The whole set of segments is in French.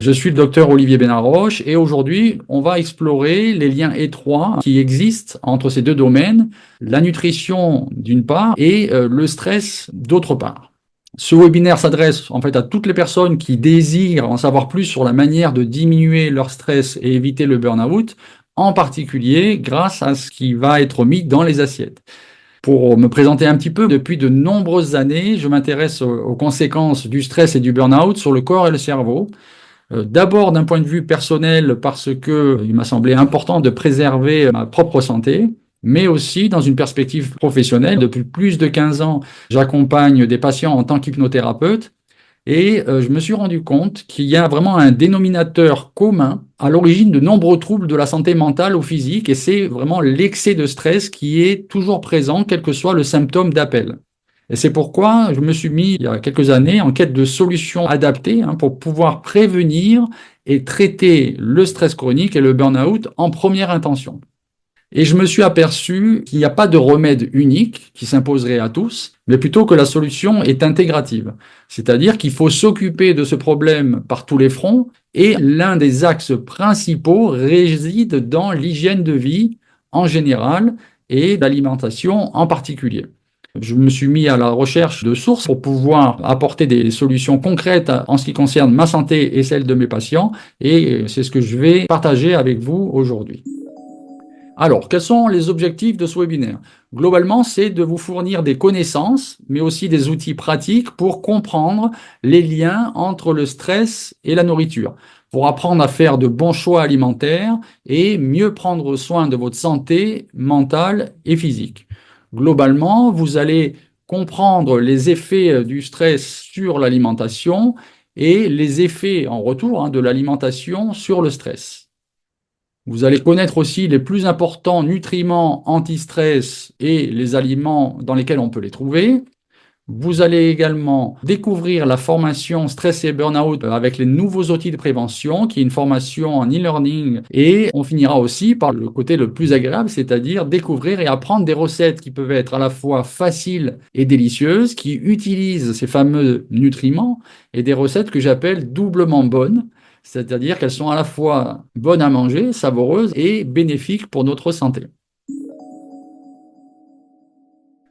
Je suis le docteur Olivier Benarroche et aujourd'hui, on va explorer les liens étroits qui existent entre ces deux domaines, la nutrition d'une part et le stress d'autre part. Ce webinaire s'adresse en fait à toutes les personnes qui désirent en savoir plus sur la manière de diminuer leur stress et éviter le burn-out, en particulier grâce à ce qui va être mis dans les assiettes. Pour me présenter un petit peu, depuis de nombreuses années, je m'intéresse aux conséquences du stress et du burn-out sur le corps et le cerveau. D'abord d'un point de vue personnel parce qu'il m'a semblé important de préserver ma propre santé, mais aussi dans une perspective professionnelle. Depuis plus de 15 ans, j'accompagne des patients en tant qu'hypnothérapeute et je me suis rendu compte qu'il y a vraiment un dénominateur commun à l'origine de nombreux troubles de la santé mentale ou physique et c'est vraiment l'excès de stress qui est toujours présent, quel que soit le symptôme d'appel. Et c'est pourquoi je me suis mis, il y a quelques années, en quête de solutions adaptées pour pouvoir prévenir et traiter le stress chronique et le burn-out en première intention. Et je me suis aperçu qu'il n'y a pas de remède unique qui s'imposerait à tous, mais plutôt que la solution est intégrative. C'est-à-dire qu'il faut s'occuper de ce problème par tous les fronts et l'un des axes principaux réside dans l'hygiène de vie en général et l'alimentation en particulier. Je me suis mis à la recherche de sources pour pouvoir apporter des solutions concrètes en ce qui concerne ma santé et celle de mes patients, et c'est ce que je vais partager avec vous aujourd'hui. Alors, quels sont les objectifs de ce webinaire? Globalement, c'est de vous fournir des connaissances, mais aussi des outils pratiques pour comprendre les liens entre le stress et la nourriture, pour apprendre à faire de bons choix alimentaires et mieux prendre soin de votre santé mentale et physique. Globalement, vous allez comprendre les effets du stress sur l'alimentation et les effets en retour de l'alimentation sur le stress. Vous allez connaître aussi les plus importants nutriments anti-stress et les aliments dans lesquels on peut les trouver. Vous allez également découvrir la formation Stress et Burnout avec les nouveaux outils de prévention, qui est une formation en e-learning. Et on finira aussi par le côté le plus agréable, c'est-à-dire découvrir et apprendre des recettes qui peuvent être à la fois faciles et délicieuses, qui utilisent ces fameux nutriments, et des recettes que j'appelle doublement bonnes, c'est-à-dire qu'elles sont à la fois bonnes à manger, savoureuses et bénéfiques pour notre santé.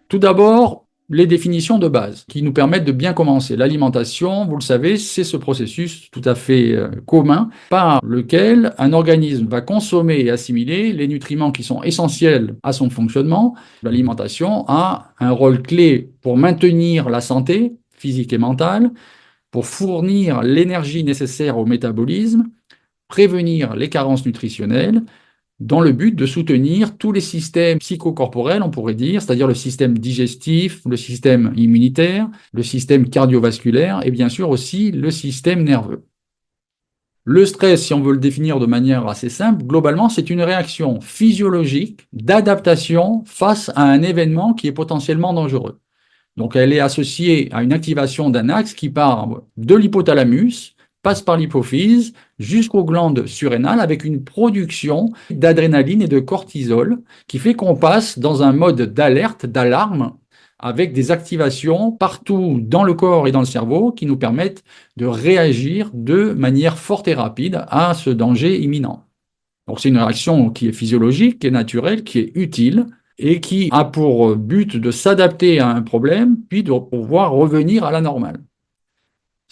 Tout d'abord, les définitions de base qui nous permettent de bien commencer. L'alimentation, vous le savez, c'est ce processus tout à fait commun par lequel un organisme va consommer et assimiler les nutriments qui sont essentiels à son fonctionnement. L'alimentation a un rôle clé pour maintenir la santé physique et mentale, pour fournir l'énergie nécessaire au métabolisme, prévenir les carences nutritionnelles, dans le but de soutenir tous les systèmes psychocorporels, on pourrait dire, c'est-à-dire le système digestif, le système immunitaire, le système cardiovasculaire et bien sûr aussi le système nerveux. Le stress, si on veut le définir de manière assez simple, globalement, c'est une réaction physiologique d'adaptation face à un événement qui est potentiellement dangereux. Donc, elle est associée à une activation d'un axe qui part de l'hypothalamus, passe par l'hypophyse jusqu'aux glandes surrénales avec une production d'adrénaline et de cortisol qui fait qu'on passe dans un mode d'alerte, d'alarme, avec des activations partout dans le corps et dans le cerveau qui nous permettent de réagir de manière forte et rapide à ce danger imminent. Donc c'est une réaction qui est physiologique, qui est naturelle, qui est utile et qui a pour but de s'adapter à un problème puis de pouvoir revenir à la normale.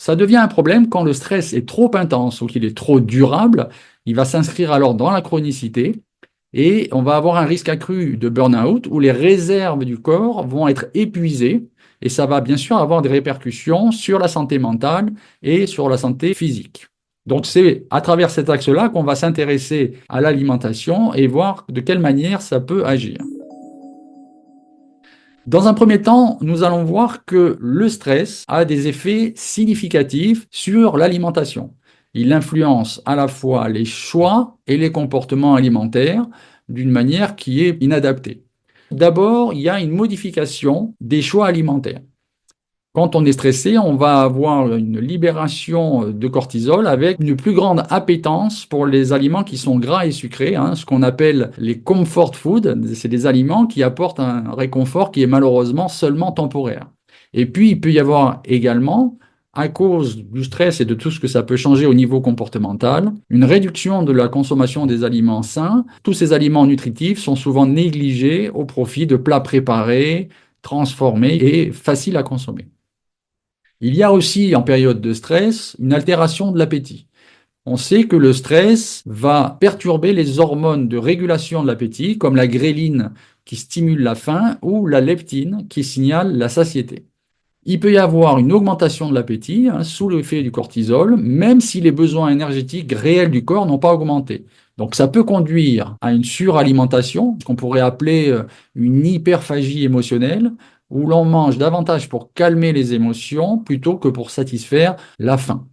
Ça devient un problème quand le stress est trop intense ou qu'il est trop durable. Il va s'inscrire alors dans la chronicité et on va avoir un risque accru de burn-out où les réserves du corps vont être épuisées et ça va bien sûr avoir des répercussions sur la santé mentale et sur la santé physique. Donc c'est à travers cet axe-là qu'on va s'intéresser à l'alimentation et voir de quelle manière ça peut agir. Dans un premier temps, nous allons voir que le stress a des effets significatifs sur l'alimentation. Il influence à la fois les choix et les comportements alimentaires d'une manière qui est inadaptée. D'abord, il y a une modification des choix alimentaires. Quand on est stressé, on va avoir une libération de cortisol avec une plus grande appétence pour les aliments qui sont gras et sucrés, ce qu'on appelle les comfort foods. C'est des aliments qui apportent un réconfort qui est malheureusement seulement temporaire. Et puis, il peut y avoir également, à cause du stress et de tout ce que ça peut changer au niveau comportemental, une réduction de la consommation des aliments sains. Tous ces aliments nutritifs sont souvent négligés au profit de plats préparés, transformés et faciles à consommer. Il y a aussi, en période de stress, une altération de l'appétit. On sait que le stress va perturber les hormones de régulation de l'appétit, comme la gréline qui stimule la faim ou la leptine qui signale la satiété. Il peut y avoir une augmentation de l'appétit sous l'effet du cortisol, même si les besoins énergétiques réels du corps n'ont pas augmenté. Donc ça peut conduire à une suralimentation, ce qu'on pourrait appeler une hyperphagie émotionnelle, où l'on mange davantage pour calmer les émotions plutôt que pour satisfaire la faim.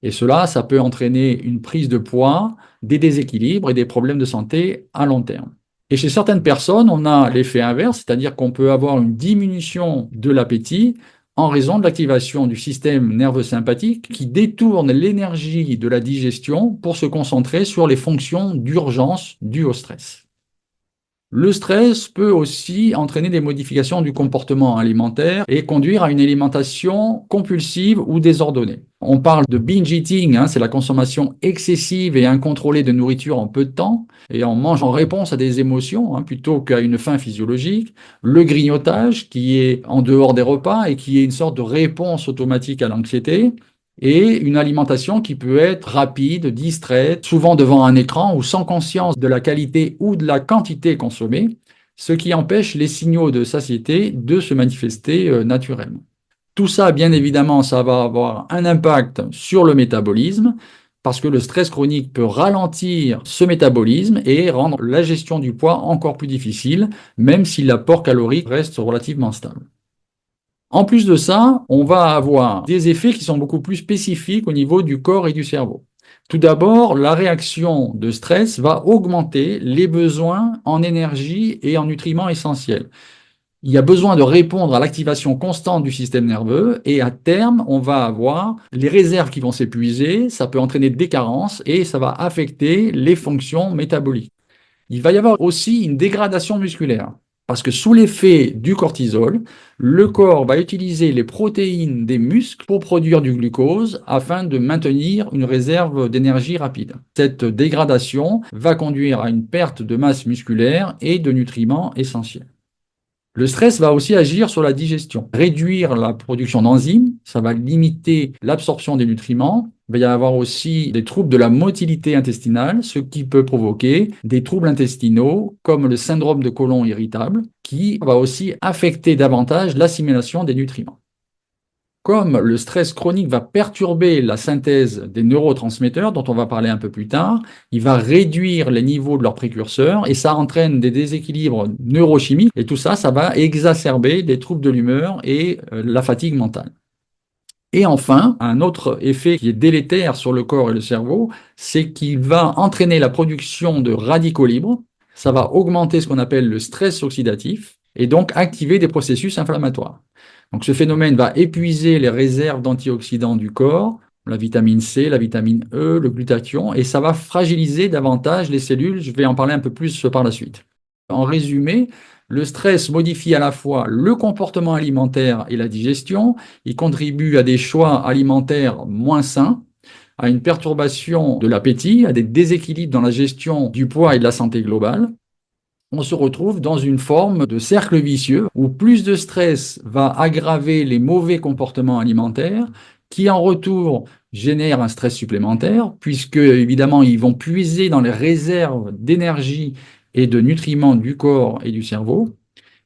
Et cela, ça peut entraîner une prise de poids, des déséquilibres et des problèmes de santé à long terme. Et chez certaines personnes, on a l'effet inverse, c'est-à-dire qu'on peut avoir une diminution de l'appétit en raison de l'activation du système nerveux sympathique qui détourne l'énergie de la digestion pour se concentrer sur les fonctions d'urgence dues au stress. Le stress peut aussi entraîner des modifications du comportement alimentaire et conduire à une alimentation compulsive ou désordonnée. On parle de binge eating, c'est la consommation excessive et incontrôlée de nourriture en peu de temps, et on mange en réponse à des émotions plutôt qu'à une faim physiologique. Le grignotage, qui est en dehors des repas et qui est une sorte de réponse automatique à l'anxiété. Et une alimentation qui peut être rapide, distraite, souvent devant un écran ou sans conscience de la qualité ou de la quantité consommée, ce qui empêche les signaux de satiété de se manifester naturellement. Tout ça, bien évidemment, ça va avoir un impact sur le métabolisme, parce que le stress chronique peut ralentir ce métabolisme et rendre la gestion du poids encore plus difficile, même si l'apport calorique reste relativement stable. En plus de ça, on va avoir des effets qui sont beaucoup plus spécifiques au niveau du corps et du cerveau. Tout d'abord, la réaction de stress va augmenter les besoins en énergie et en nutriments essentiels. Il y a besoin de répondre à l'activation constante du système nerveux et à terme, on va avoir les réserves qui vont s'épuiser, ça peut entraîner des carences et ça va affecter les fonctions métaboliques. Il va y avoir aussi une dégradation musculaire. Parce que sous l'effet du cortisol, le corps va utiliser les protéines des muscles pour produire du glucose afin de maintenir une réserve d'énergie rapide. Cette dégradation va conduire à une perte de masse musculaire et de nutriments essentiels. Le stress va aussi agir sur la digestion, réduire la production d'enzymes, ça va limiter l'absorption des nutriments. Il va y avoir aussi des troubles de la motilité intestinale, ce qui peut provoquer des troubles intestinaux comme le syndrome de côlon irritable, qui va aussi affecter davantage l'assimilation des nutriments. Comme le stress chronique va perturber la synthèse des neurotransmetteurs, dont on va parler un peu plus tard, il va réduire les niveaux de leurs précurseurs et ça entraîne des déséquilibres neurochimiques. Et tout ça, ça va exacerber des troubles de l'humeur et la fatigue mentale. Et enfin, un autre effet qui est délétère sur le corps et le cerveau, c'est qu'il va entraîner la production de radicaux libres. Ça va augmenter ce qu'on appelle le stress oxydatif et donc activer des processus inflammatoires. Donc ce phénomène va épuiser les réserves d'antioxydants du corps, la vitamine C, la vitamine E, le glutathion, et ça va fragiliser davantage les cellules. Je vais en parler un peu plus par la suite. En résumé, le stress modifie à la fois le comportement alimentaire et la digestion. Il contribue à des choix alimentaires moins sains, à une perturbation de l'appétit, à des déséquilibres dans la gestion du poids et de la santé globale. On se retrouve dans une forme de cercle vicieux où plus de stress va aggraver les mauvais comportements alimentaires qui en retour génèrent un stress supplémentaire puisque évidemment ils vont puiser dans les réserves d'énergie et de nutriments du corps et du cerveau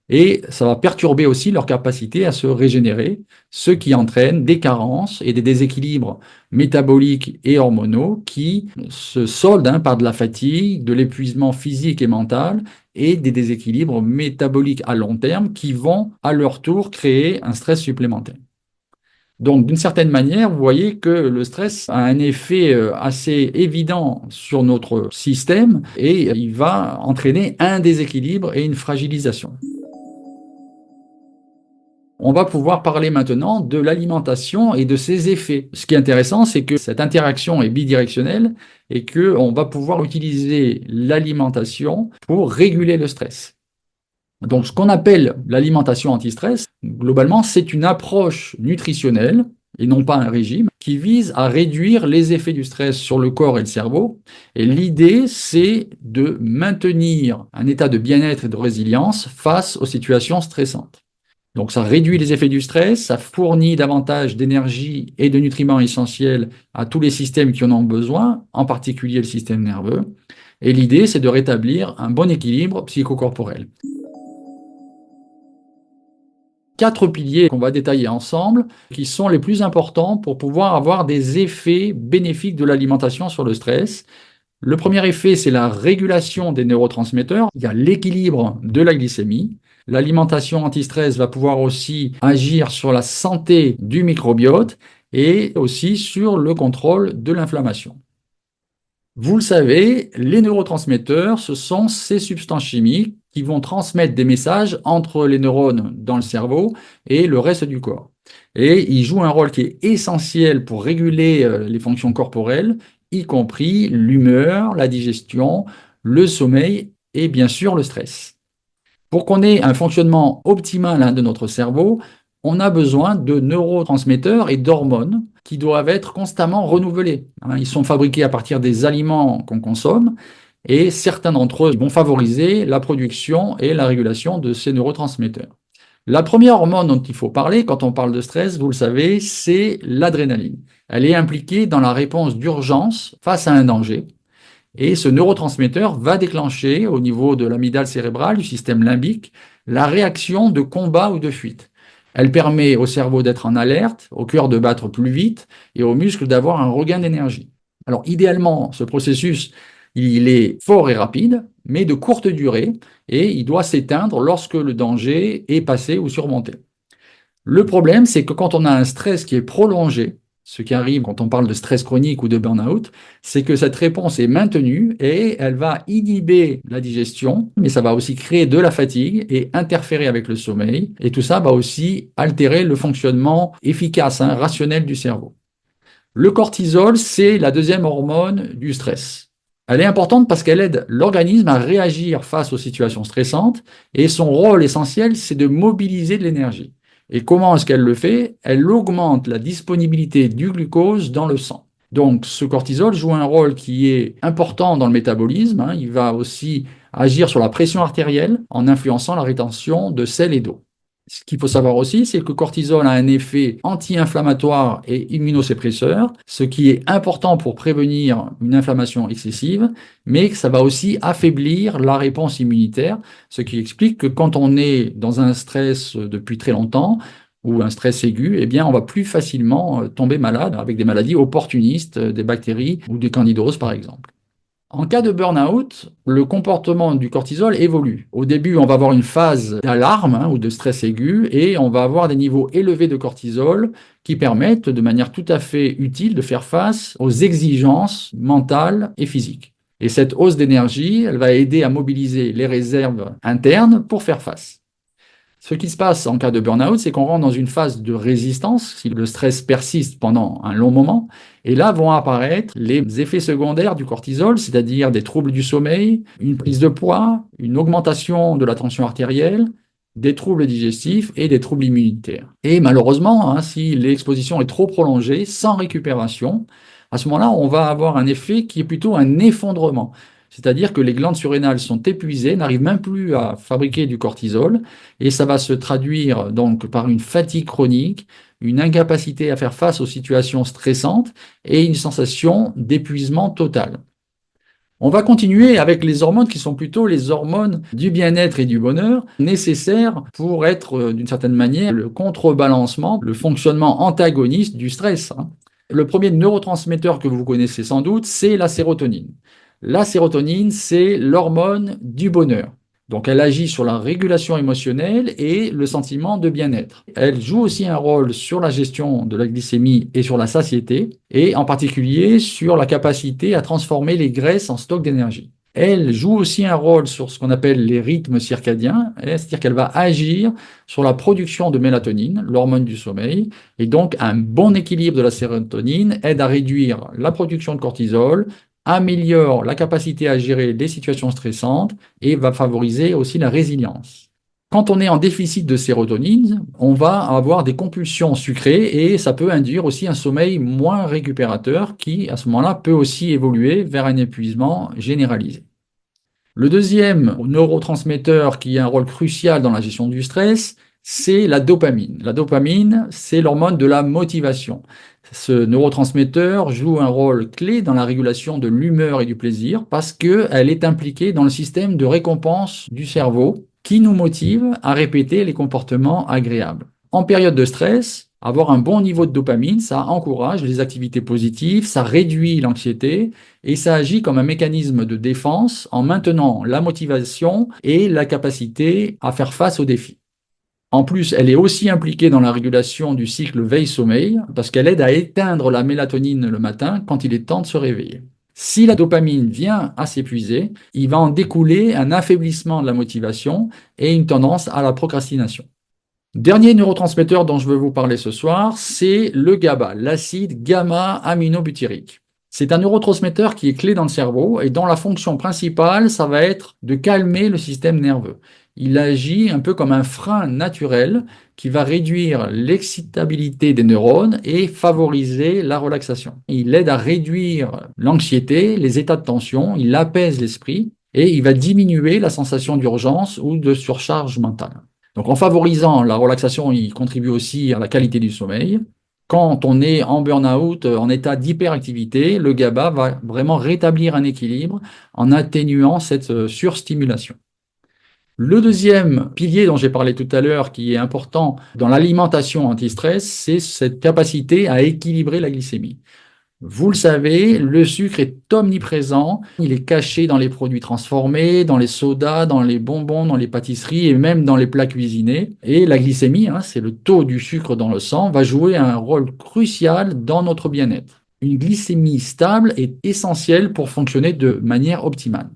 et ça va perturber aussi leur capacité à se régénérer, ce qui entraîne des carences et des déséquilibres métaboliques et hormonaux qui se soldent par de la fatigue, de l'épuisement physique et mental et des déséquilibres métaboliques à long terme qui vont à leur tour créer un stress supplémentaire. Donc, d'une certaine manière, vous voyez que le stress a un effet assez évident sur notre système et il va entraîner un déséquilibre et une fragilisation. On va pouvoir parler maintenant de l'alimentation et de ses effets. Ce qui est intéressant, c'est que cette interaction est bidirectionnelle et qu'on va pouvoir utiliser l'alimentation pour réguler le stress. Donc, ce qu'on appelle l'alimentation anti-stress, globalement, c'est une approche nutritionnelle et non pas un régime, qui vise à réduire les effets du stress sur le corps et le cerveau. Et l'idée, c'est de maintenir un état de bien-être et de résilience face aux situations stressantes. Donc ça réduit les effets du stress, ça fournit davantage d'énergie et de nutriments essentiels à tous les systèmes qui en ont besoin, en particulier le système nerveux. Et l'idée, c'est de rétablir un bon équilibre psychocorporel. 4 piliers qu'on va détailler ensemble, qui sont les plus importants pour pouvoir avoir des effets bénéfiques de l'alimentation sur le stress. Le premier effet, c'est la régulation des neurotransmetteurs. Il y a l'équilibre de la glycémie. L'alimentation anti-stress va pouvoir aussi agir sur la santé du microbiote et aussi sur le contrôle de l'inflammation. Vous le savez, les neurotransmetteurs, ce sont ces substances chimiques qui vont transmettre des messages entre les neurones dans le cerveau et le reste du corps. Et ils jouent un rôle qui est essentiel pour réguler les fonctions corporelles, y compris l'humeur, la digestion, le sommeil et bien sûr le stress. Pour qu'on ait un fonctionnement optimal de notre cerveau, on a besoin de neurotransmetteurs et d'hormones qui doivent être constamment renouvelés. Ils sont fabriqués à partir des aliments qu'on consomme et certains d'entre eux vont favoriser la production et la régulation de ces neurotransmetteurs. La première hormone dont il faut parler quand on parle de stress, vous le savez, c'est l'adrénaline. Elle est impliquée dans la réponse d'urgence face à un danger. Et ce neurotransmetteur va déclencher au niveau de l'amygdale cérébrale, du système limbique, la réaction de combat ou de fuite. Elle permet au cerveau d'être en alerte, au cœur de battre plus vite et aux muscles d'avoir un regain d'énergie. Alors idéalement, ce processus, il est fort et rapide, mais de courte durée, et il doit s'éteindre lorsque le danger est passé ou surmonté. Le problème, c'est que quand on a un stress qui est prolongé, ce qui arrive quand on parle de stress chronique ou de burn-out, c'est que cette réponse est maintenue et elle va inhiber la digestion, mais ça va aussi créer de la fatigue et interférer avec le sommeil. Et tout ça va aussi altérer le fonctionnement efficace, rationnel du cerveau. Le cortisol, c'est la deuxième hormone du stress. Elle est importante parce qu'elle aide l'organisme à réagir face aux situations stressantes et son rôle essentiel, c'est de mobiliser de l'énergie. Et comment est-ce qu'elle le fait? Elle augmente la disponibilité du glucose dans le sang. Donc ce cortisol joue un rôle qui est important dans le métabolisme. Il va aussi agir sur la pression artérielle en influençant la rétention de sel et d'eau. Ce qu'il faut savoir aussi, c'est que le cortisol a un effet anti-inflammatoire et immunosuppresseur, ce qui est important pour prévenir une inflammation excessive, mais que ça va aussi affaiblir la réponse immunitaire, ce qui explique que quand on est dans un stress depuis très longtemps, ou un stress aigu, eh bien, on va plus facilement tomber malade avec des maladies opportunistes, des bactéries ou des candidoses par exemple. En cas de burn-out, le comportement du cortisol évolue. Au début, on va avoir une phase d'alarme ou de stress aigu et on va avoir des niveaux élevés de cortisol qui permettent de manière tout à fait utile de faire face aux exigences mentales et physiques. Et cette hausse d'énergie, elle va aider à mobiliser les réserves internes pour faire face. Ce qui se passe en cas de burn-out, c'est qu'on rentre dans une phase de résistance, si le stress persiste pendant un long moment, et là vont apparaître les effets secondaires du cortisol, c'est-à-dire des troubles du sommeil, une prise de poids, une augmentation de la tension artérielle, des troubles digestifs et des troubles immunitaires. Et malheureusement, si l'exposition est trop prolongée, sans récupération, à ce moment-là, on va avoir un effet qui est plutôt un effondrement. C'est-à-dire que les glandes surrénales sont épuisées, n'arrivent même plus à fabriquer du cortisol, et ça va se traduire donc par une fatigue chronique, une incapacité à faire face aux situations stressantes et une sensation d'épuisement total. On va continuer avec les hormones qui sont plutôt les hormones du bien-être et du bonheur, nécessaires pour être d'une certaine manière le contrebalancement, le fonctionnement antagoniste du stress. Le premier neurotransmetteur que vous connaissez sans doute, c'est la sérotonine. La sérotonine, c'est l'hormone du bonheur. Donc elle agit sur la régulation émotionnelle et le sentiment de bien-être. Elle joue aussi un rôle sur la gestion de la glycémie et sur la satiété, et en particulier sur la capacité à transformer les graisses en stock d'énergie. Elle joue aussi un rôle sur ce qu'on appelle les rythmes circadiens, c'est-à-dire qu'elle va agir sur la production de mélatonine, l'hormone du sommeil, et donc un bon équilibre de la sérotonine aide à réduire la production de cortisol, améliore la capacité à gérer les situations stressantes et va favoriser aussi la résilience. Quand on est en déficit de sérotonine, on va avoir des compulsions sucrées et ça peut induire aussi un sommeil moins récupérateur qui, à ce moment-là, peut aussi évoluer vers un épuisement généralisé. Le deuxième neurotransmetteur qui a un rôle crucial dans la gestion du stress, c'est la dopamine. La dopamine, c'est l'hormone de la motivation. Ce neurotransmetteur joue un rôle clé dans la régulation de l'humeur et du plaisir parce qu'elle est impliquée dans le système de récompense du cerveau qui nous motive à répéter les comportements agréables. En période de stress, avoir un bon niveau de dopamine, ça encourage les activités positives, ça réduit l'anxiété et ça agit comme un mécanisme de défense en maintenant la motivation et la capacité à faire face aux défis. En plus, elle est aussi impliquée dans la régulation du cycle veille-sommeil parce qu'elle aide à éteindre la mélatonine le matin quand il est temps de se réveiller. Si la dopamine vient à s'épuiser, il va en découler un affaiblissement de la motivation et une tendance à la procrastination. Dernier neurotransmetteur dont je veux vous parler ce soir, c'est le GABA, l'acide gamma-aminobutyrique. C'est un neurotransmetteur qui est clé dans le cerveau et dont la fonction principale, ça va être de calmer le système nerveux. Il agit un peu comme un frein naturel qui va réduire l'excitabilité des neurones et favoriser la relaxation. Il aide à réduire l'anxiété, les états de tension, il apaise l'esprit et il va diminuer la sensation d'urgence ou de surcharge mentale. Donc en favorisant la relaxation, il contribue aussi à la qualité du sommeil. Quand on est en burn-out, en état d'hyperactivité, le GABA va vraiment rétablir un équilibre en atténuant cette surstimulation. Le deuxième pilier dont j'ai parlé tout à l'heure, qui est important dans l'alimentation anti-stress, c'est cette capacité à équilibrer la glycémie. Vous le savez, le sucre est omniprésent, il est caché dans les produits transformés, dans les sodas, dans les bonbons, dans les pâtisseries et même dans les plats cuisinés. Et la glycémie, c'est le taux du sucre dans le sang, va jouer un rôle crucial dans notre bien-être. Une glycémie stable est essentielle pour fonctionner de manière optimale.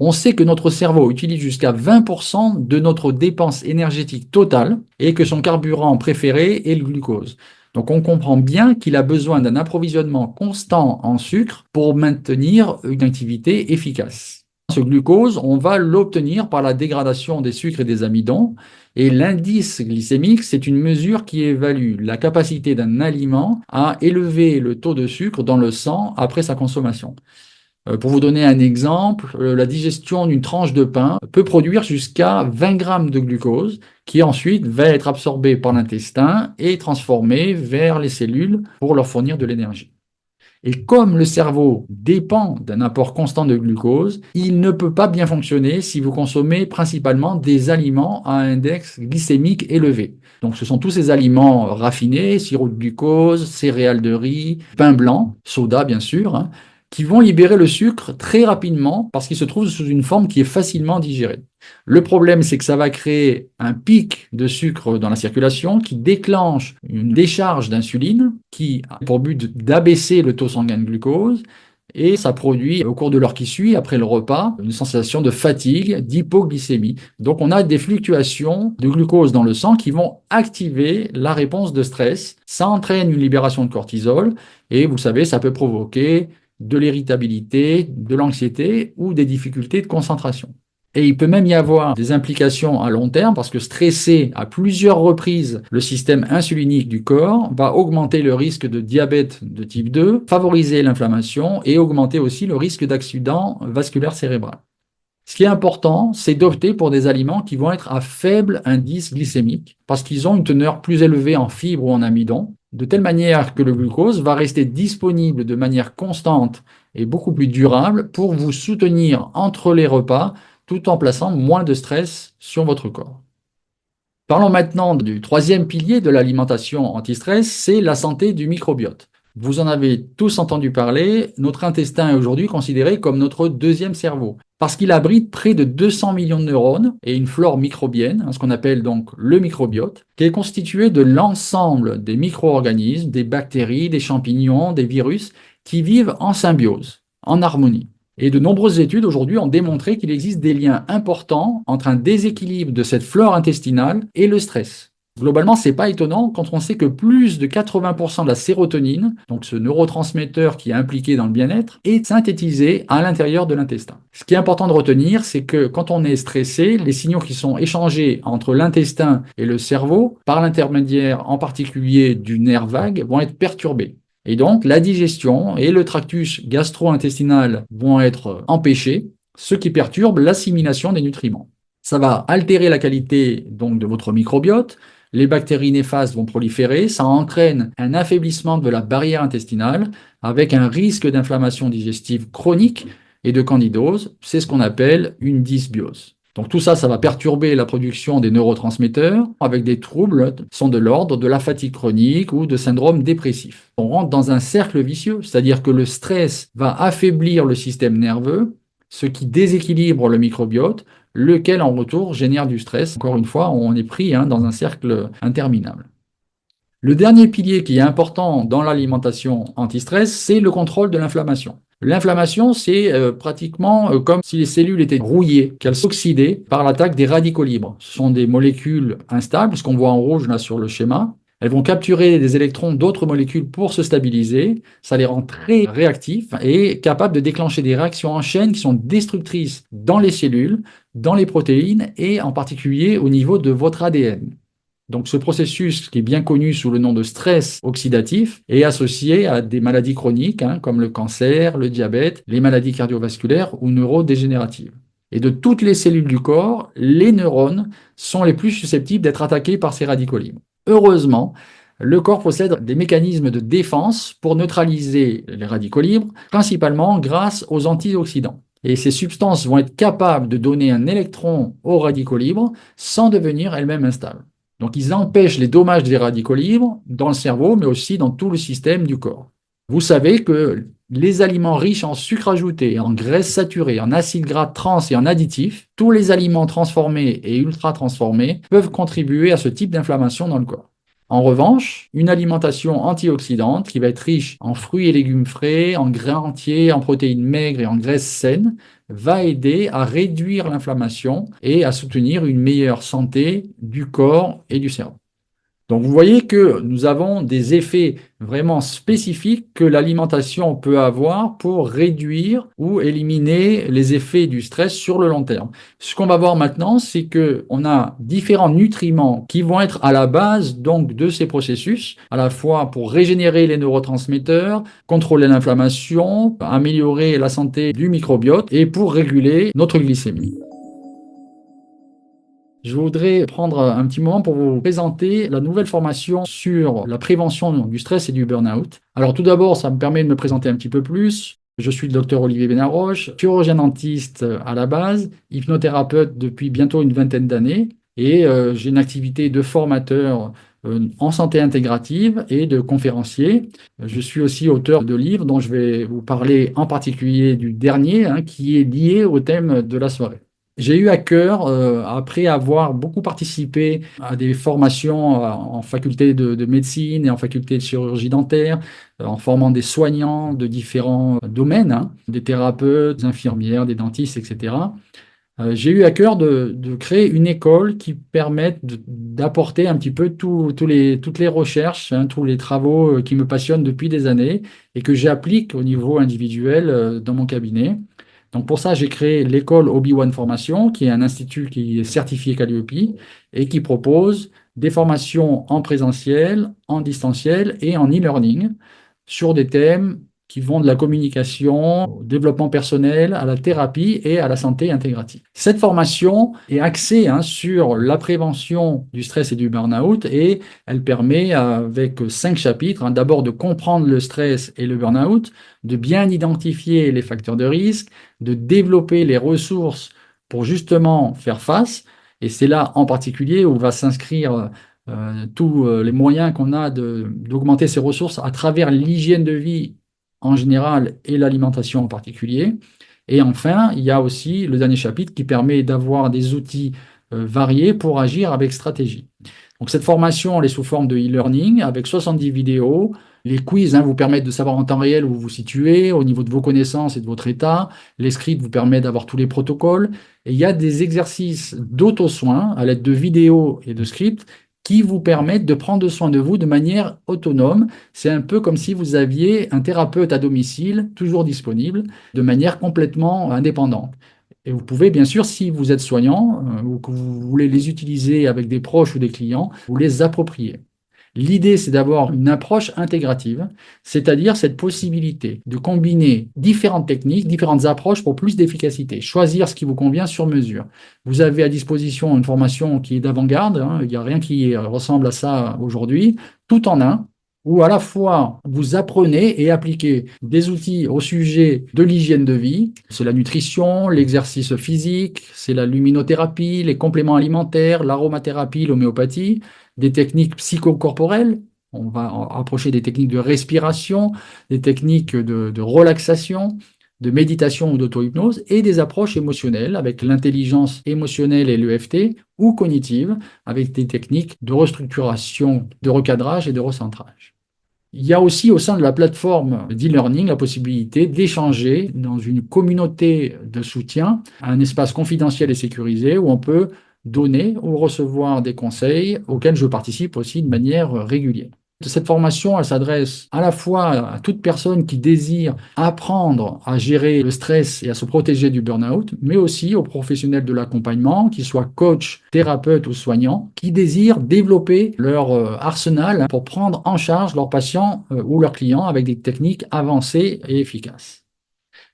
On sait que notre cerveau utilise jusqu'à 20% de notre dépense énergétique totale et que son carburant préféré est le glucose. Donc on comprend bien qu'il a besoin d'un approvisionnement constant en sucre pour maintenir une activité efficace. Ce glucose, on va l'obtenir par la dégradation des sucres et des amidons. Et l'indice glycémique, c'est une mesure qui évalue la capacité d'un aliment à élever le taux de sucre dans le sang après sa consommation. Pour vous donner un exemple, la digestion d'une tranche de pain peut produire jusqu'à 20 grammes de glucose qui ensuite va être absorbé par l'intestin et transformé vers les cellules pour leur fournir de l'énergie. Et comme le cerveau dépend d'un apport constant de glucose, il ne peut pas bien fonctionner si vous consommez principalement des aliments à index glycémique élevé. Donc ce sont tous ces aliments raffinés, sirop de glucose, céréales de riz, pain blanc, soda bien sûr, qui vont libérer le sucre très rapidement parce qu'il se trouve sous une forme qui est facilement digérée. Le problème, c'est que ça va créer un pic de sucre dans la circulation qui déclenche une décharge d'insuline qui a pour but d'abaisser le taux sanguin de glucose et ça produit au cours de l'heure qui suit, après le repas, une sensation de fatigue, d'hypoglycémie. Donc on a des fluctuations de glucose dans le sang qui vont activer la réponse de stress. Ça entraîne une libération de cortisol et vous savez, ça peut provoquer de l'irritabilité, de l'anxiété ou des difficultés de concentration. Et il peut même y avoir des implications à long terme parce que stresser à plusieurs reprises le système insulinique du corps va augmenter le risque de diabète de type 2, favoriser l'inflammation et augmenter aussi le risque d'accident vasculaire cérébral. Ce qui est important, c'est d'opter pour des aliments qui vont être à faible indice glycémique parce qu'ils ont une teneur plus élevée en fibres ou en amidon, de telle manière que le glucose va rester disponible de manière constante et beaucoup plus durable pour vous soutenir entre les repas tout en plaçant moins de stress sur votre corps. Parlons maintenant du troisième pilier de l'alimentation anti-stress, c'est la santé du microbiote. Vous en avez tous entendu parler, notre intestin est aujourd'hui considéré comme notre deuxième cerveau, parce qu'il abrite près de 200 millions de neurones et une flore microbienne, ce qu'on appelle donc le microbiote, qui est constitué de l'ensemble des micro-organismes, des bactéries, des champignons, des virus, qui vivent en symbiose, en harmonie. Et de nombreuses études aujourd'hui ont démontré qu'il existe des liens importants entre un déséquilibre de cette flore intestinale et le stress. Globalement, c'est pas étonnant quand on sait que plus de 80% de la sérotonine, donc ce neurotransmetteur qui est impliqué dans le bien-être, est synthétisé à l'intérieur de l'intestin. Ce qui est important de retenir, c'est que quand on est stressé, les signaux qui sont échangés entre l'intestin et le cerveau, par l'intermédiaire en particulier du nerf vague, vont être perturbés. Et donc, la digestion et le tractus gastro-intestinal vont être empêchés, ce qui perturbe l'assimilation des nutriments. Ça va altérer la qualité donc de votre microbiote, les bactéries néfastes vont proliférer, ça entraîne un affaiblissement de la barrière intestinale avec un risque d'inflammation digestive chronique et de candidose. C'est ce qu'on appelle une dysbiose. Donc tout ça, ça va perturber la production des neurotransmetteurs avec des troubles qui sont de l'ordre de la fatigue chronique ou de syndrome dépressif. On rentre dans un cercle vicieux, c'est-à-dire que le stress va affaiblir le système nerveux, ce qui déséquilibre le microbiote, lequel en retour génère du stress. Encore une fois, on est pris dans un cercle interminable. Le dernier pilier qui est important dans l'alimentation anti-stress, c'est le contrôle de l'inflammation. L'inflammation, c'est pratiquement comme si les cellules étaient rouillées, qu'elles s'oxydaient par l'attaque des radicaux libres. Ce sont des molécules instables, ce qu'on voit en rouge là sur le schéma. Elles vont capturer des électrons d'autres molécules pour se stabiliser. Ça les rend très réactifs et capables de déclencher des réactions en chaîne qui sont destructrices dans les cellules, dans les protéines et en particulier au niveau de votre ADN. Donc ce processus qui est bien connu sous le nom de stress oxydatif est associé à des maladies chroniques comme le cancer, le diabète, les maladies cardiovasculaires ou neurodégénératives. Et de toutes les cellules du corps, les neurones sont les plus susceptibles d'être attaqués par ces radicaux libres. Heureusement, le corps possède des mécanismes de défense pour neutraliser les radicaux libres, principalement grâce aux antioxydants. Et ces substances vont être capables de donner un électron aux radicaux libres sans devenir elles-mêmes instables. Donc ils empêchent les dommages des radicaux libres dans le cerveau, mais aussi dans tout le système du corps. Vous savez que les aliments riches en sucre ajouté, en graisses saturées, en acides gras trans et en additifs, tous les aliments transformés et ultra transformés peuvent contribuer à ce type d'inflammation dans le corps. En revanche, une alimentation antioxydante qui va être riche en fruits et légumes frais, en grains entiers, en protéines maigres et en graisses saines va aider à réduire l'inflammation et à soutenir une meilleure santé du corps et du cerveau. Donc vous voyez que nous avons des effets vraiment spécifiques que l'alimentation peut avoir pour réduire ou éliminer les effets du stress sur le long terme. Ce qu'on va voir maintenant, c'est qu'on a différents nutriments qui vont être à la base donc de ces processus, à la fois pour régénérer les neurotransmetteurs, contrôler l'inflammation, améliorer la santé du microbiote et pour réguler notre glycémie. Je voudrais prendre un petit moment pour vous présenter la nouvelle formation sur la prévention du stress et du burn-out. Alors tout d'abord, ça me permet de me présenter un petit peu plus. Je suis le docteur Olivier Benaroche, chirurgien dentiste à la base, hypnothérapeute depuis bientôt une vingtaine d'années et j'ai une activité de formateur en santé intégrative et de conférencier. Je suis aussi auteur de livres dont je vais vous parler en particulier du dernier qui est lié au thème de la soirée. J'ai eu à cœur, après avoir beaucoup participé à des formations en faculté de médecine et en faculté de chirurgie dentaire, en formant des soignants de différents domaines, des thérapeutes, des infirmières, des dentistes, etc. J'ai eu à cœur de créer une école qui permette d'apporter un petit peu toutes les recherches, tous les travaux qui me passionnent depuis des années et que j'applique au niveau individuel dans mon cabinet. Donc pour ça, j'ai créé l'école Obi-Wan Formation, qui est un institut qui est certifié Calliope et qui propose des formations en présentiel, en distanciel et en e-learning sur des thèmes qui vont de la communication, au développement personnel, à la thérapie et à la santé intégrative. Cette formation est axée sur la prévention du stress et du burn-out et elle permet, avec 5 chapitres, d'abord de comprendre le stress et le burn-out, de bien identifier les facteurs de risque, de développer les ressources pour justement faire face. Et c'est là en particulier où va s'inscrire tous les moyens qu'on a d'augmenter ces ressources à travers l'hygiène de vie en général et l'alimentation en particulier. Et enfin, il y a aussi le dernier chapitre qui permet d'avoir des outils variés pour agir avec stratégie. Donc cette formation, elle est sous forme de e-learning avec 70 vidéos. Les quiz vous permettent de savoir en temps réel où vous vous situez, au niveau de vos connaissances et de votre état. Les scripts vous permettent d'avoir tous les protocoles. Et il y a des exercices d'auto-soin à l'aide de vidéos et de scripts qui vous permettent de prendre soin de vous de manière autonome. C'est un peu comme si vous aviez un thérapeute à domicile, toujours disponible, de manière complètement indépendante. Et vous pouvez, bien sûr, si vous êtes soignant ou que vous voulez les utiliser avec des proches ou des clients, vous les approprier. L'idée, c'est d'avoir une approche intégrative, c'est-à-dire cette possibilité de combiner différentes techniques, différentes approches pour plus d'efficacité, choisir ce qui vous convient sur mesure. Vous avez à disposition une formation qui est d'avant-garde, hein, il n'y a rien qui ressemble à ça aujourd'hui, tout en un, où à la fois vous apprenez et appliquez des outils au sujet de l'hygiène de vie, c'est la nutrition, l'exercice physique, c'est la luminothérapie, les compléments alimentaires, l'aromathérapie, l'homéopathie, des techniques psychocorporelles, on va approcher des techniques de respiration, des techniques de relaxation, de méditation ou d'auto-hypnose, et des approches émotionnelles avec l'intelligence émotionnelle et l'EFT, ou cognitive, avec des techniques de restructuration, de recadrage et de recentrage. Il y a aussi au sein de la plateforme d'e-learning la possibilité d'échanger dans une communauté de soutien, un espace confidentiel et sécurisé où on peut donner ou recevoir des conseils auxquels je participe aussi de manière régulière. Cette formation, elle s'adresse à la fois à toute personne qui désire apprendre à gérer le stress et à se protéger du burn-out, mais aussi aux professionnels de l'accompagnement, qu'ils soient coach, thérapeutes ou soignants, qui désirent développer leur arsenal pour prendre en charge leurs patients ou leurs clients avec des techniques avancées et efficaces.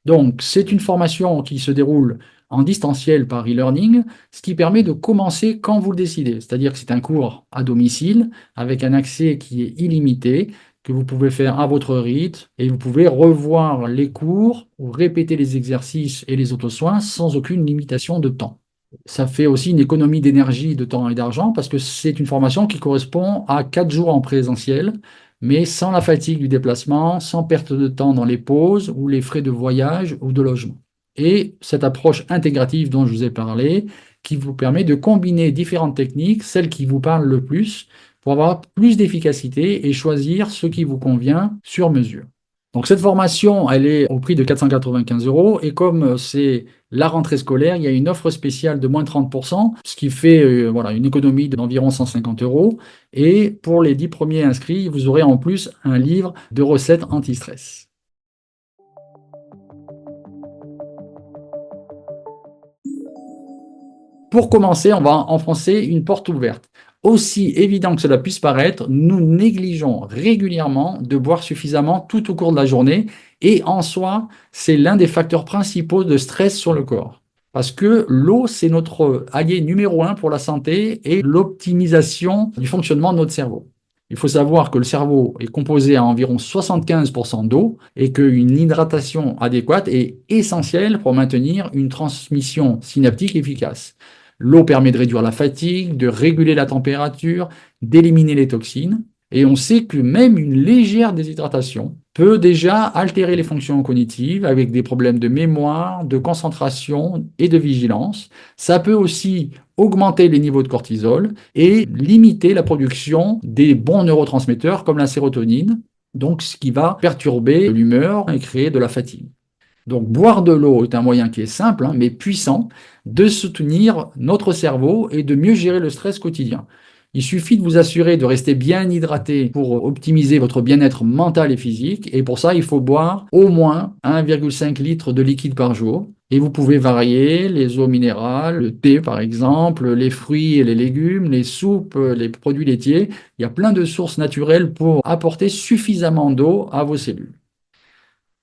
Donc, c'est une formation qui se déroule en distanciel par e-learning, ce qui permet de commencer quand vous le décidez. C'est-à-dire que c'est un cours à domicile avec un accès qui est illimité, que vous pouvez faire à votre rythme et vous pouvez revoir les cours ou répéter les exercices et les auto-soins sans aucune limitation de temps. Ça fait aussi une économie d'énergie, de temps et d'argent parce que c'est une formation qui correspond à 4 jours en présentiel, mais sans la fatigue du déplacement, sans perte de temps dans les pauses ou les frais de voyage ou de logement. Et cette approche intégrative dont je vous ai parlé, qui vous permet de combiner différentes techniques, celles qui vous parlent le plus, pour avoir plus d'efficacité et choisir ce qui vous convient sur mesure. Donc cette formation, elle est au prix de 495 € et comme c'est la rentrée scolaire, il y a une offre spéciale de moins de 30%, ce qui fait voilà, une économie d'environ 150 €. Et pour les 10 premiers inscrits, vous aurez en plus un livre de recettes anti-stress. Pour commencer, on va enfoncer une porte ouverte. Aussi évident que cela puisse paraître, nous négligeons régulièrement de boire suffisamment tout au cours de la journée et en soi, c'est l'un des facteurs principaux de stress sur le corps. Parce que l'eau, c'est notre allié numéro 1 pour la santé et l'optimisation du fonctionnement de notre cerveau. Il faut savoir que le cerveau est composé à environ 75% d'eau et qu'une hydratation adéquate est essentielle pour maintenir une transmission synaptique efficace. L'eau permet de réduire la fatigue, de réguler la température, d'éliminer les toxines. Et on sait que même une légère déshydratation peut déjà altérer les fonctions cognitives avec des problèmes de mémoire, de concentration et de vigilance. Ça peut aussi augmenter les niveaux de cortisol et limiter la production des bons neurotransmetteurs comme la sérotonine, donc ce qui va perturber l'humeur et créer de la fatigue. Donc boire de l'eau est un moyen qui est simple, mais puissant, de soutenir notre cerveau et de mieux gérer le stress quotidien. Il suffit de vous assurer de rester bien hydraté pour optimiser votre bien-être mental et physique. Et pour ça, il faut boire au moins 1,5 litre de liquide par jour. Et vous pouvez varier les eaux minérales, le thé par exemple, les fruits et les légumes, les soupes, les produits laitiers. Il y a plein de sources naturelles pour apporter suffisamment d'eau à vos cellules.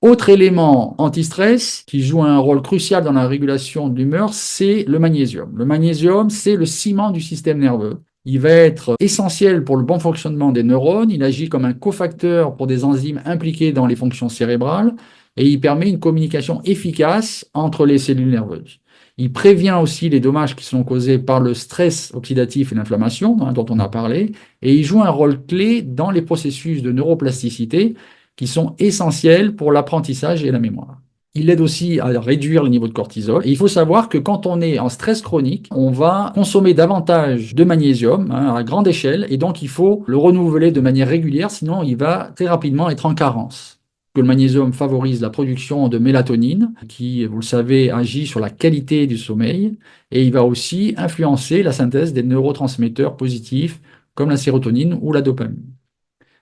Autre élément anti-stress qui joue un rôle crucial dans la régulation de l'humeur, c'est le magnésium. Le magnésium, c'est le ciment du système nerveux. Il va être essentiel pour le bon fonctionnement des neurones. Il agit comme un cofacteur pour des enzymes impliquées dans les fonctions cérébrales et il permet une communication efficace entre les cellules nerveuses. Il prévient aussi les dommages qui sont causés par le stress oxydatif et l'inflammation, dont on a parlé, et il joue un rôle clé dans les processus de neuroplasticité qui sont essentiels pour l'apprentissage et la mémoire. Il aide aussi à réduire le niveau de cortisol. Et il faut savoir que quand on est en stress chronique, on va consommer davantage de magnésium à grande échelle et donc il faut le renouveler de manière régulière, sinon il va très rapidement être en carence. Le magnésium favorise la production de mélatonine qui, vous le savez, agit sur la qualité du sommeil et il va aussi influencer la synthèse des neurotransmetteurs positifs comme la sérotonine ou la dopamine.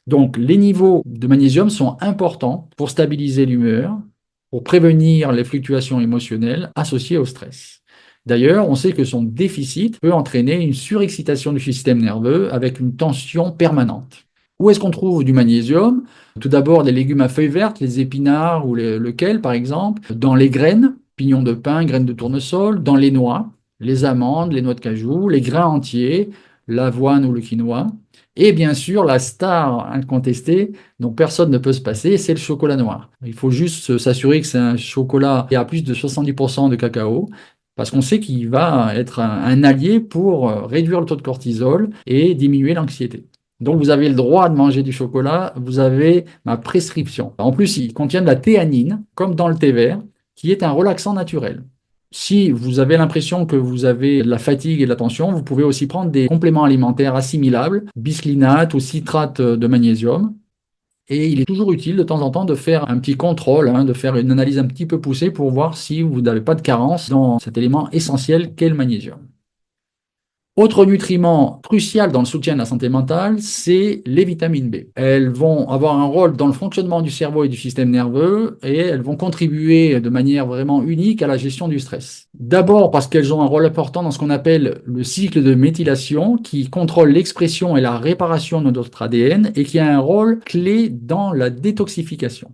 Donc, les niveaux de magnésium sont importants pour stabiliser l'humeur, pour prévenir les fluctuations émotionnelles associées au stress. D'ailleurs, on sait que son déficit peut entraîner une surexcitation du système nerveux avec une tension permanente. Où est-ce qu'on trouve du magnésium? Tout d'abord, les légumes à feuilles vertes, les épinards ou le kale, par exemple, dans les graines, pignons de pin, graines de tournesol, dans les noix, les amandes, les noix de cajou, les grains entiers, l'avoine ou le quinoa. Et bien sûr, la star incontestée dont personne ne peut se passer, c'est le chocolat noir. Il faut juste s'assurer que c'est un chocolat qui a plus de 70% de cacao, parce qu'on sait qu'il va être un allié pour réduire le taux de cortisol et diminuer l'anxiété. Donc vous avez le droit de manger du chocolat, vous avez ma prescription. En plus, il contient de la théanine, comme dans le thé vert, qui est un relaxant naturel. Si vous avez l'impression que vous avez de la fatigue et de la tension, vous pouvez aussi prendre des compléments alimentaires assimilables, bisglycinate ou citrate de magnésium. Et il est toujours utile de temps en temps de faire un petit contrôle, de faire une analyse un petit peu poussée pour voir si vous n'avez pas de carence dans cet élément essentiel qu'est le magnésium. Autre nutriment crucial dans le soutien de la santé mentale, c'est les vitamines B. Elles vont avoir un rôle dans le fonctionnement du cerveau et du système nerveux et elles vont contribuer de manière vraiment unique à la gestion du stress. D'abord parce qu'elles ont un rôle important dans ce qu'on appelle le cycle de méthylation qui contrôle l'expression et la réparation de notre ADN et qui a un rôle clé dans la détoxification.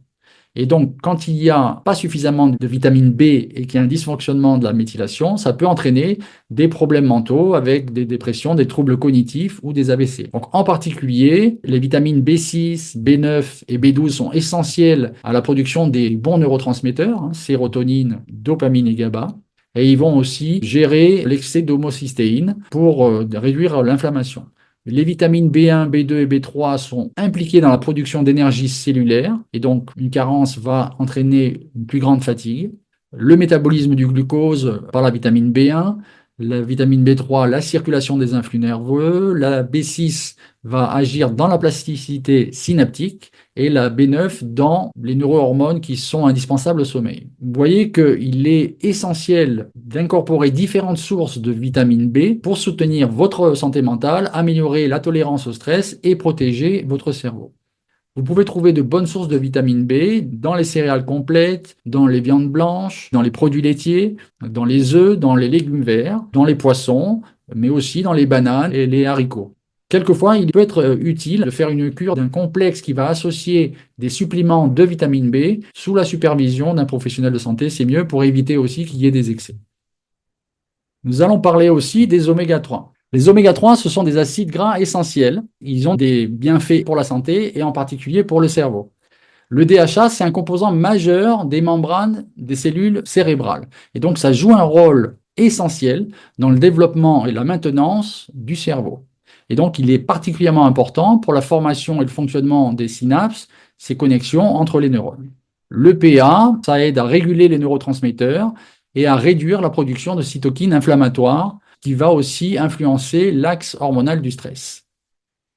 Et donc, quand il n'y a pas suffisamment de vitamine B et qu'il y a un dysfonctionnement de la méthylation, ça peut entraîner des problèmes mentaux avec des dépressions, des troubles cognitifs ou des AVC. Donc, en particulier, les vitamines B6, B9 et B12 sont essentielles à la production des bons neurotransmetteurs, sérotonine, dopamine et GABA. Et ils vont aussi gérer l'excès d'homocystéine pour réduire l'inflammation. Les vitamines B1, B2 et B3 sont impliquées dans la production d'énergie cellulaire et donc une carence va entraîner une plus grande fatigue. Le métabolisme du glucose par la vitamine B1, la vitamine B3, la circulation des influx nerveux, la B6 va agir dans la plasticité synaptique et la B9 dans les neurohormones qui sont indispensables au sommeil. Vous voyez qu'il est essentiel d'incorporer différentes sources de vitamine B pour soutenir votre santé mentale, améliorer la tolérance au stress et protéger votre cerveau. Vous pouvez trouver de bonnes sources de vitamine B dans les céréales complètes, dans les viandes blanches, dans les produits laitiers, dans les œufs, dans les légumes verts, dans les poissons, mais aussi dans les bananes et les haricots. Quelquefois, il peut être utile de faire une cure d'un complexe qui va associer des suppléments de vitamine B sous la supervision d'un professionnel de santé. C'est mieux pour éviter aussi qu'il y ait des excès. Nous allons parler aussi des oméga 3. Les oméga 3, ce sont des acides gras essentiels. Ils ont des bienfaits pour la santé et en particulier pour le cerveau. Le DHA, c'est un composant majeur des membranes des cellules cérébrales. Et donc, ça joue un rôle essentiel dans le développement et la maintenance du cerveau. Et donc, il est particulièrement important pour la formation et le fonctionnement des synapses, ces connexions entre les neurones. L'EPA, ça aide à réguler les neurotransmetteurs et à réduire la production de cytokines inflammatoires qui va aussi influencer l'axe hormonal du stress.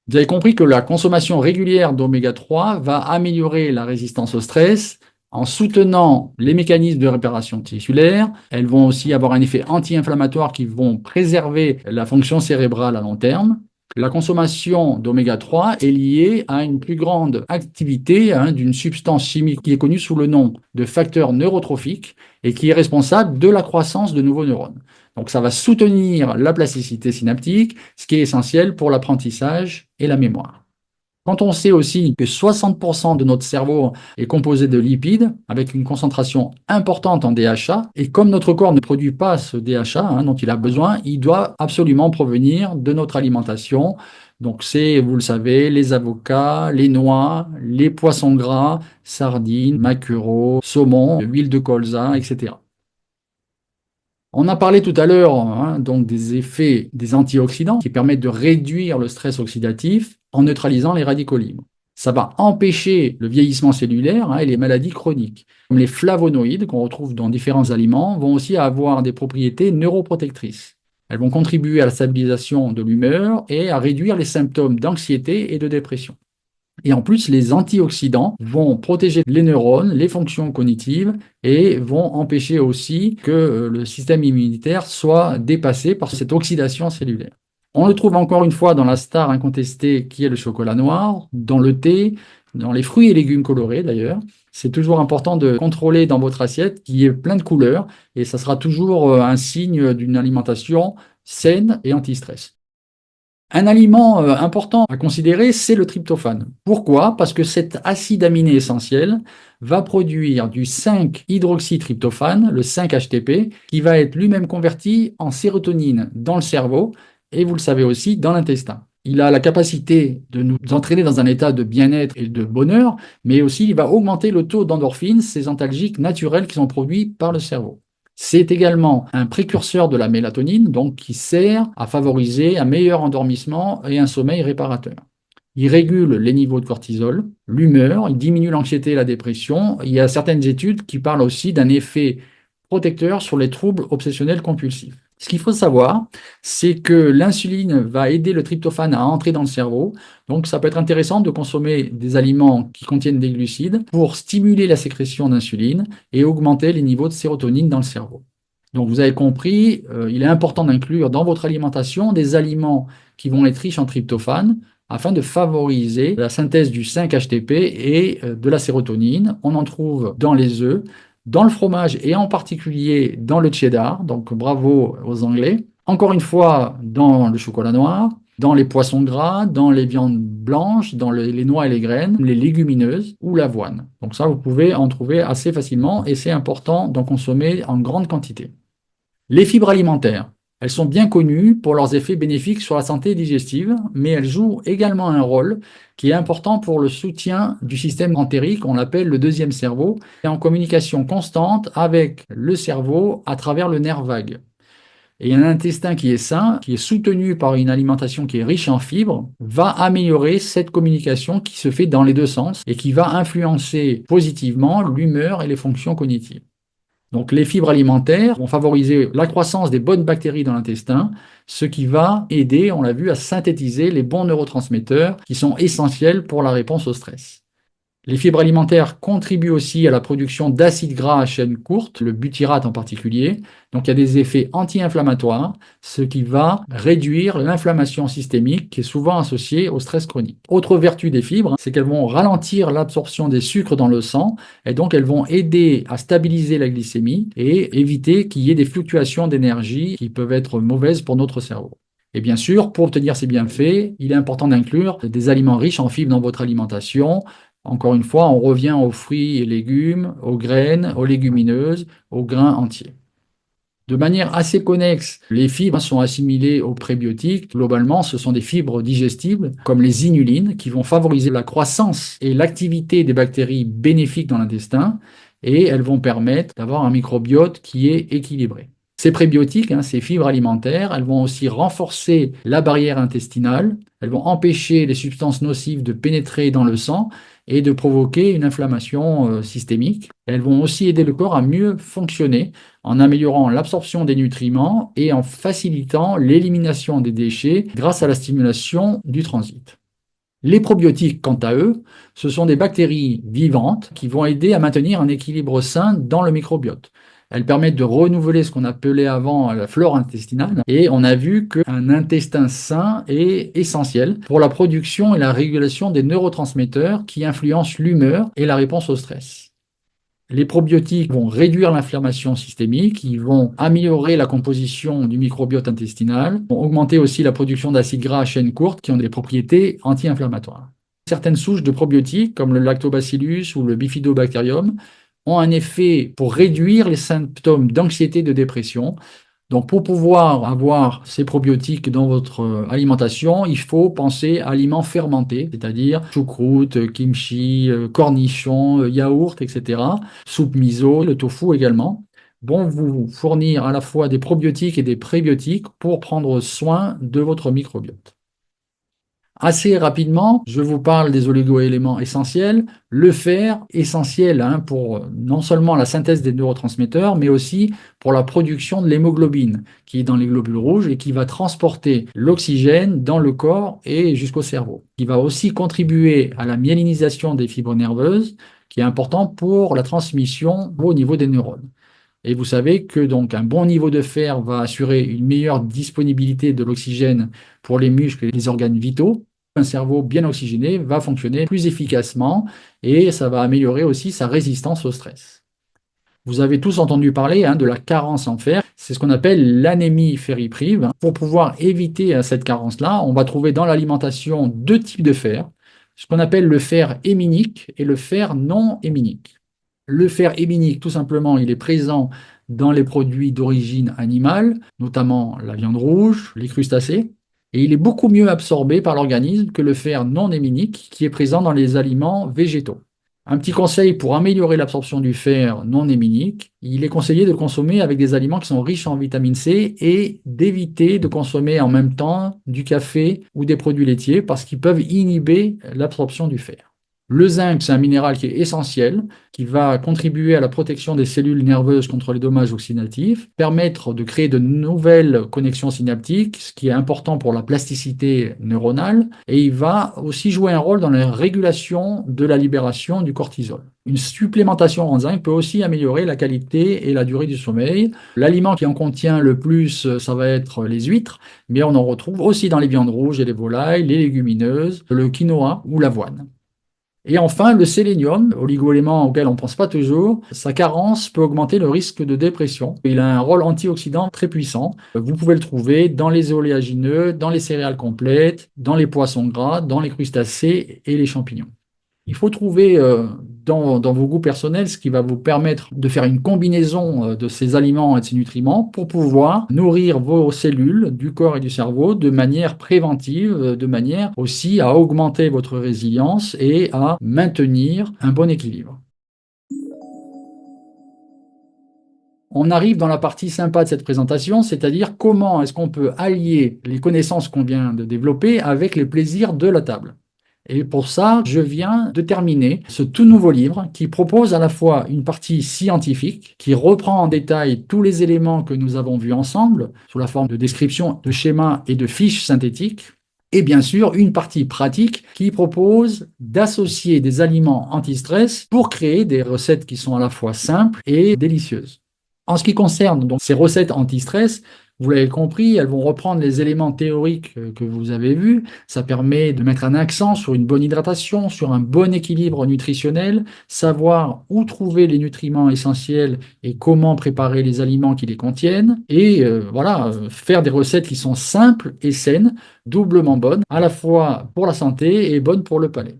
Vous avez compris que la consommation régulière d'oméga 3 va améliorer la résistance au stress en soutenant les mécanismes de réparation tissulaire. Elles vont aussi avoir un effet anti-inflammatoire qui vont préserver la fonction cérébrale à long terme. La consommation d'oméga 3 est liée à une plus grande activité d'une substance chimique qui est connue sous le nom de facteur neurotrophique et qui est responsable de la croissance de nouveaux neurones. Donc ça va soutenir la plasticité synaptique, ce qui est essentiel pour l'apprentissage et la mémoire. Quand on sait aussi que 60% de notre cerveau est composé de lipides, avec une concentration importante en DHA, et comme notre corps ne produit pas ce DHA dont il a besoin, il doit absolument provenir de notre alimentation. Donc c'est, vous le savez, les avocats, les noix, les poissons gras, sardines, maquereaux, saumon, huile de colza, etc. On a parlé tout à l'heure donc des effets des antioxydants qui permettent de réduire le stress oxydatif en neutralisant les radicaux libres. Ça va empêcher le vieillissement cellulaire et les maladies chroniques. Comme les flavonoïdes qu'on retrouve dans différents aliments vont aussi avoir des propriétés neuroprotectrices. Elles vont contribuer à la stabilisation de l'humeur et à réduire les symptômes d'anxiété et de dépression. Et en plus, les antioxydants vont protéger les neurones, les fonctions cognitives et vont empêcher aussi que le système immunitaire soit dépassé par cette oxydation cellulaire. On le trouve encore une fois dans la star incontestée qui est le chocolat noir, dans le thé, dans les fruits et légumes colorés d'ailleurs. C'est toujours important de contrôler dans votre assiette qu'il y ait plein de couleurs et ça sera toujours un signe d'une alimentation saine et anti-stress. Un aliment important à considérer, c'est le tryptophane. Pourquoi? Parce que cet acide aminé essentiel va produire du 5-hydroxytryptophane, le 5-HTP, qui va être lui-même converti en sérotonine dans le cerveau et vous le savez aussi dans l'intestin. Il a la capacité de nous entraîner dans un état de bien-être et de bonheur, mais aussi il va augmenter le taux d'endorphines, ces antalgiques naturels qui sont produits par le cerveau. C'est également un précurseur de la mélatonine, donc qui sert à favoriser un meilleur endormissement et un sommeil réparateur. Il régule les niveaux de cortisol, l'humeur, il diminue l'anxiété et la dépression. Il y a certaines études qui parlent aussi d'un effet protecteur sur les troubles obsessionnels compulsifs. Ce qu'il faut savoir, c'est que l'insuline va aider le tryptophane à entrer dans le cerveau. Donc, ça peut être intéressant de consommer des aliments qui contiennent des glucides pour stimuler la sécrétion d'insuline et augmenter les niveaux de sérotonine dans le cerveau. Donc, vous avez compris, il est important d'inclure dans votre alimentation des aliments qui vont être riches en tryptophane afin de favoriser la synthèse du 5-HTP et de la sérotonine. On en trouve dans les œufs, dans le fromage et en particulier dans le cheddar, donc bravo aux Anglais. Encore une fois, dans le chocolat noir, dans les poissons gras, dans les viandes blanches, dans les noix et les graines, les légumineuses ou l'avoine. Donc ça, vous pouvez en trouver assez facilement et c'est important d'en consommer en grande quantité. Les fibres alimentaires. Elles sont bien connues pour leurs effets bénéfiques sur la santé digestive, mais elles jouent également un rôle qui est important pour le soutien du système entérique, on l'appelle le deuxième cerveau, et en communication constante avec le cerveau à travers le nerf vague. Et un intestin qui est sain, qui est soutenu par une alimentation qui est riche en fibres, va améliorer cette communication qui se fait dans les deux sens et qui va influencer positivement l'humeur et les fonctions cognitives. Donc les fibres alimentaires vont favoriser la croissance des bonnes bactéries dans l'intestin, ce qui va aider, on l'a vu, à synthétiser les bons neurotransmetteurs qui sont essentiels pour la réponse au stress. Les fibres alimentaires contribuent aussi à la production d'acides gras à chaîne courte, le butyrate en particulier. Donc il y a des effets anti-inflammatoires, ce qui va réduire l'inflammation systémique qui est souvent associée au stress chronique. Autre vertu des fibres, c'est qu'elles vont ralentir l'absorption des sucres dans le sang et donc elles vont aider à stabiliser la glycémie et éviter qu'il y ait des fluctuations d'énergie qui peuvent être mauvaises pour notre cerveau. Et bien sûr, pour obtenir ces bienfaits, il est important d'inclure des aliments riches en fibres dans votre alimentation. Encore une fois, on revient aux fruits et légumes, aux graines, aux légumineuses, aux grains entiers. De manière assez connexe, les fibres sont assimilées aux prébiotiques. Globalement, ce sont des fibres digestibles, comme les inulines, qui vont favoriser la croissance et l'activité des bactéries bénéfiques dans l'intestin, et elles vont permettre d'avoir un microbiote qui est équilibré. Ces prébiotiques, ces fibres alimentaires, elles vont aussi renforcer la barrière intestinale, elles vont empêcher les substances nocives de pénétrer dans le sang et de provoquer une inflammation systémique. Elles vont aussi aider le corps à mieux fonctionner en améliorant l'absorption des nutriments et en facilitant l'élimination des déchets grâce à la stimulation du transit. Les probiotiques, quant à eux, ce sont des bactéries vivantes qui vont aider à maintenir un équilibre sain dans le microbiote. Elles permettent de renouveler ce qu'on appelait avant la flore intestinale et on a vu qu'un intestin sain est essentiel pour la production et la régulation des neurotransmetteurs qui influencent l'humeur et la réponse au stress. Les probiotiques vont réduire l'inflammation systémique, ils vont améliorer la composition du microbiote intestinal, vont augmenter aussi la production d'acides gras à chaîne courte qui ont des propriétés anti-inflammatoires. Certaines souches de probiotiques, comme le lactobacillus ou le bifidobacterium, ont un effet pour réduire les symptômes d'anxiété et de dépression. Donc, pour pouvoir avoir ces probiotiques dans votre alimentation, il faut penser à aliments fermentés, c'est-à-dire choucroute, kimchi, cornichons, yaourt, etc. Soupe miso, le tofu également, vont vous fournir à la fois des probiotiques et des prébiotiques pour prendre soin de votre microbiote. Assez rapidement, je vous parle des oligo-éléments essentiels. Le fer, essentiel pour non seulement la synthèse des neurotransmetteurs, mais aussi pour la production de l'hémoglobine, qui est dans les globules rouges et qui va transporter l'oxygène dans le corps et jusqu'au cerveau. Il va aussi contribuer à la myélinisation des fibres nerveuses, qui est important pour la transmission au niveau des neurones. Et vous savez que donc un bon niveau de fer va assurer une meilleure disponibilité de l'oxygène pour les muscles et les organes vitaux. Un cerveau bien oxygéné va fonctionner plus efficacement et ça va améliorer aussi sa résistance au stress. Vous avez tous entendu parler de la carence en fer. C'est ce qu'on appelle l'anémie ferriprive. Pour pouvoir éviter cette carence-là, on va trouver dans l'alimentation deux types de fer, ce qu'on appelle le fer héminique et le fer non héminique. Le fer héminique, tout simplement, il est présent dans les produits d'origine animale, notamment la viande rouge, les crustacés, et il est beaucoup mieux absorbé par l'organisme que le fer non héminique qui est présent dans les aliments végétaux. Un petit conseil pour améliorer l'absorption du fer non héminique, il est conseillé de le consommer avec des aliments qui sont riches en vitamine C et d'éviter de consommer en même temps du café ou des produits laitiers parce qu'ils peuvent inhiber l'absorption du fer. Le zinc, c'est un minéral qui est essentiel, qui va contribuer à la protection des cellules nerveuses contre les dommages oxydatifs, permettre de créer de nouvelles connexions synaptiques, ce qui est important pour la plasticité neuronale, et il va aussi jouer un rôle dans la régulation de la libération du cortisol. Une supplémentation en zinc peut aussi améliorer la qualité et la durée du sommeil. L'aliment qui en contient le plus, ça va être les huîtres, mais on en retrouve aussi dans les viandes rouges et les volailles, les légumineuses, le quinoa ou l'avoine. Et enfin, le sélénium, oligo-élément auquel on ne pense pas toujours, sa carence peut augmenter le risque de dépression. Il a un rôle antioxydant très puissant. Vous pouvez le trouver dans les oléagineux, dans les céréales complètes, dans les poissons gras, dans les crustacés et les champignons. Il faut trouver dans vos goûts personnels ce qui va vous permettre de faire une combinaison de ces aliments et de ces nutriments pour pouvoir nourrir vos cellules du corps et du cerveau de manière préventive, de manière aussi à augmenter votre résilience et à maintenir un bon équilibre. On arrive dans la partie sympa de cette présentation, c'est-à-dire comment est-ce qu'on peut allier les connaissances qu'on vient de développer avec les plaisirs de la table. Et pour ça, je viens de terminer ce tout nouveau livre qui propose à la fois une partie scientifique qui reprend en détail tous les éléments que nous avons vus ensemble sous la forme de descriptions, de schémas et de fiches synthétiques. Et bien sûr, une partie pratique qui propose d'associer des aliments anti-stress pour créer des recettes qui sont à la fois simples et délicieuses. En ce qui concerne donc ces recettes anti-stress, vous l'avez compris, elles vont reprendre les éléments théoriques que vous avez vus. Ça permet de mettre un accent sur une bonne hydratation, sur un bon équilibre nutritionnel, savoir où trouver les nutriments essentiels et comment préparer les aliments qui les contiennent. Et faire des recettes qui sont simples et saines, doublement bonnes, à la fois pour la santé et bonnes pour le palais.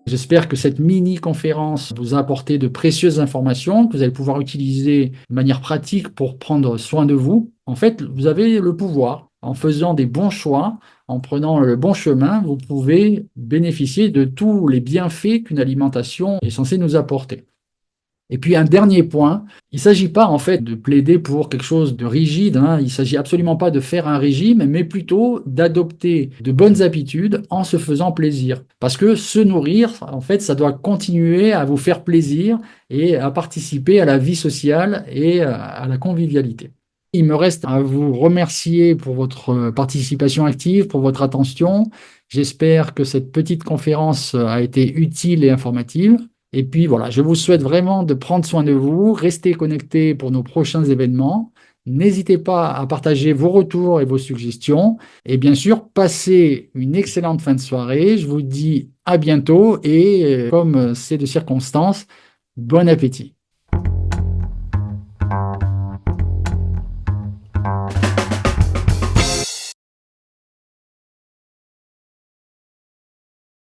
J'espère que cette mini-conférence vous a apporté de précieuses informations que vous allez pouvoir utiliser de manière pratique pour prendre soin de vous. En fait, vous avez le pouvoir. En faisant des bons choix, en prenant le bon chemin, vous pouvez bénéficier de tous les bienfaits qu'une alimentation est censée nous apporter. Et puis un dernier point, il ne s'agit pas en fait de plaider pour quelque chose de rigide, il ne s'agit absolument pas de faire un régime, mais plutôt d'adopter de bonnes habitudes en se faisant plaisir. Parce que se nourrir, en fait, ça doit continuer à vous faire plaisir et à participer à la vie sociale et à la convivialité. Il me reste à vous remercier pour votre participation active, pour votre attention. J'espère que cette petite conférence a été utile et informative. Et puis voilà, je vous souhaite vraiment de prendre soin de vous, restez connectés pour nos prochains événements. N'hésitez pas à partager vos retours et vos suggestions. Et bien sûr, passez une excellente fin de soirée. Je vous dis à bientôt et comme c'est de circonstance, bon appétit.